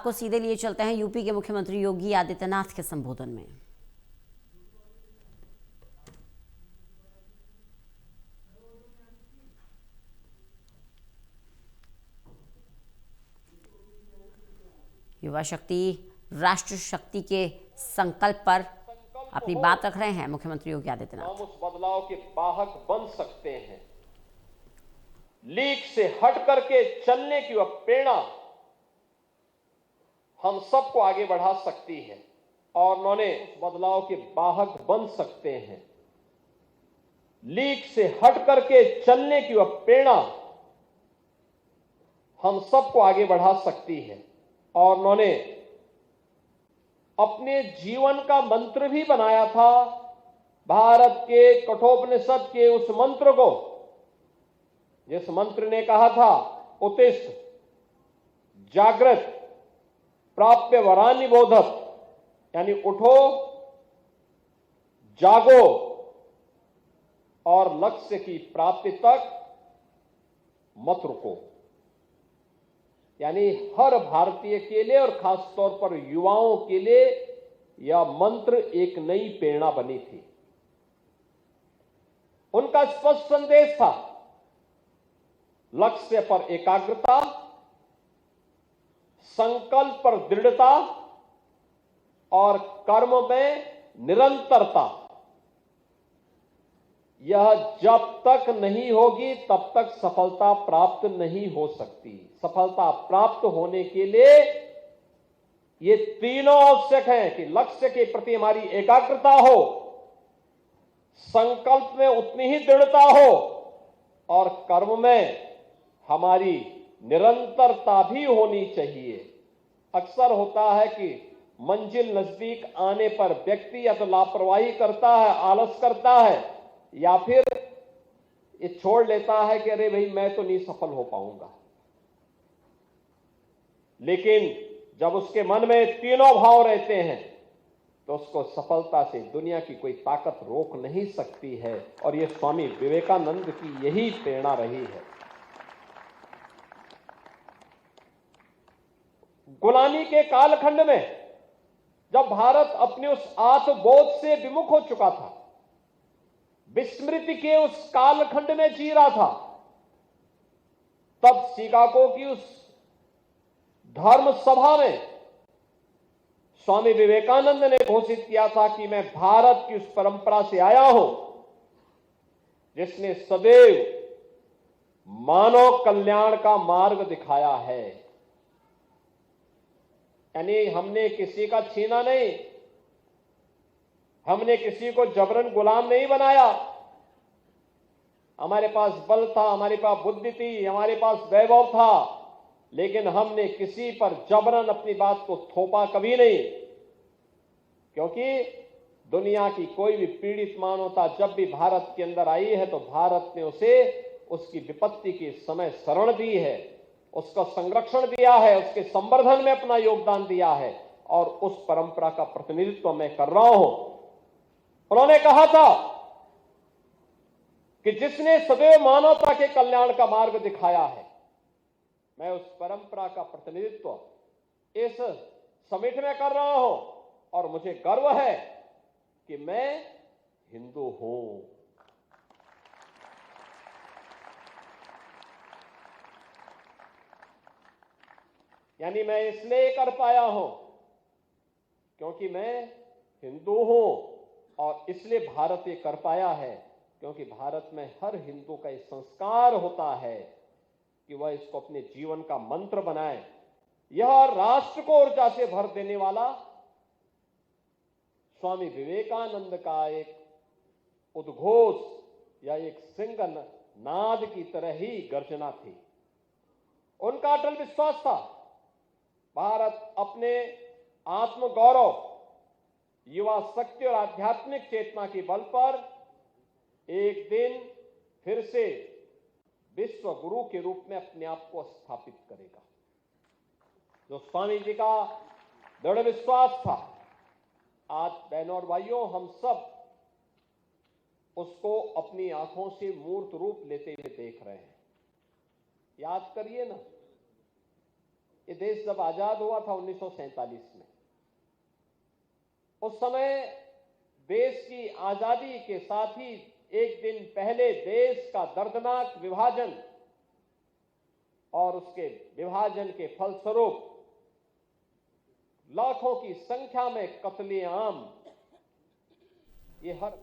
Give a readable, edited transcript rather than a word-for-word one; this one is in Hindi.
को सीधे लिए चलते हैं यूपी के मुख्यमंत्री योगी आदित्यनाथ के संबोधन में। युवा शक्ति राष्ट्र शक्ति के संकल्प पर अपनी बात रख रहे हैं मुख्यमंत्री योगी आदित्यनाथ। हम उस बदलाव के वाहक बन सकते हैं। लीक से हट करके चलने की वह प्रेरणा हम सबको आगे बढ़ा सकती है और उन्होंने उस बदलाव के वाहक बन सकते हैं। लीक से हट करके चलने की वह प्रेरणा हम सबको आगे बढ़ा सकती है और उन्होंने अपने जीवन का मंत्र भी बनाया था। भारत के कठोपनिषद के उस मंत्र को, जिस मंत्र ने कहा था उत्तिष्ठ जागृत प्राप्य वरान्य बोधत, यानी उठो जागो और लक्ष्य की प्राप्ति तक मत रुको। यानी हर भारतीय के लिए और खास तौर पर युवाओं के लिए यह मंत्र एक नई प्रेरणा बनी थी। उनका स्पष्ट संदेश था लक्ष्य पर एकाग्रता, संकल्प पर दृढ़ता और कर्म में निरंतरता। यह जब तक नहीं होगी तब तक सफलता प्राप्त नहीं हो सकती। सफलता प्राप्त होने के लिए ये तीनों आवश्यक हैं कि लक्ष्य के प्रति हमारी एकाग्रता हो, संकल्प में उतनी ही दृढ़ता हो और कर्म में हमारी निरंतरता भी होनी चाहिए। अक्सर होता है कि मंजिल नजदीक आने पर व्यक्ति या तो लापरवाही करता है, आलस करता है, या फिर ये छोड़ लेता है कि अरे भाई मैं तो नहीं सफल हो पाऊंगा। लेकिन जब उसके मन में तीनों भाव रहते हैं तो उसको सफलता से दुनिया की कोई ताकत रोक नहीं सकती है। और ये स्वामी विवेकानंद की यही प्रेरणा रही है। गुलामी के कालखंड में जब भारत अपने उस आत्मबोध से विमुख हो चुका था, विस्मृति के उस कालखंड में जी रहा था, तब शिकागो की उस धर्म सभा में स्वामी विवेकानंद ने घोषित किया था कि मैं भारत की उस परंपरा से आया हूं जिसने सदैव मानव कल्याण का मार्ग दिखाया है। यानी हमने किसी का छीना नहीं, हमने किसी को जबरन गुलाम नहीं बनाया। हमारे पास बल था, हमारे पास बुद्धि थी, हमारे पास वैभव था, लेकिन हमने किसी पर जबरन अपनी बात को थोपा कभी नहीं। क्योंकि दुनिया की कोई भी पीड़ित मानवता जब भी भारत के अंदर आई है तो भारत ने उसे उसकी विपत्ति के समय शरण दी है, उसका संरक्षण दिया है, उसके संवर्धन में अपना योगदान दिया है और उस परंपरा का प्रतिनिधित्व मैं कर रहा हूं। उन्होंने कहा था कि जिसने सदैव मानवता के कल्याण का मार्ग दिखाया है, मैं उस परंपरा का प्रतिनिधित्व इस समिट में कर रहा हूं और मुझे गर्व है कि मैं हिंदू हूं। यानी मैं इसलिए कर पाया हूं क्योंकि मैं हिंदू हूं और इसलिए भारत ये कर पाया है क्योंकि भारत में हर हिंदू का एक संस्कार होता है कि वह इसको अपने जीवन का मंत्र बनाए। यह राष्ट्र को ऊर्जा से भर देने वाला स्वामी विवेकानंद का एक उद्घोष या एक सिंह नाद की तरह ही गर्जना थी। उनका अटल विश्वास था भारत अपने आत्मगौरव, युवा शक्ति और आध्यात्मिक चेतना के बल पर एक दिन फिर से विश्व गुरु के रूप में अपने आप को स्थापित करेगा। जो स्वामी जी का दृढ़ विश्वास था, आज बहनों और भाइयों हम सब उसको अपनी आंखों से मूर्त रूप लेते हुए देख रहे हैं। याद करिए ना, ये देश जब आजाद हुआ था 1947 में, उस समय देश की आजादी के साथ ही एक दिन पहले देश का दर्दनाक विभाजन और उसके विभाजन के फलस्वरूप लाखों की संख्या में कत्ले आम, ये हर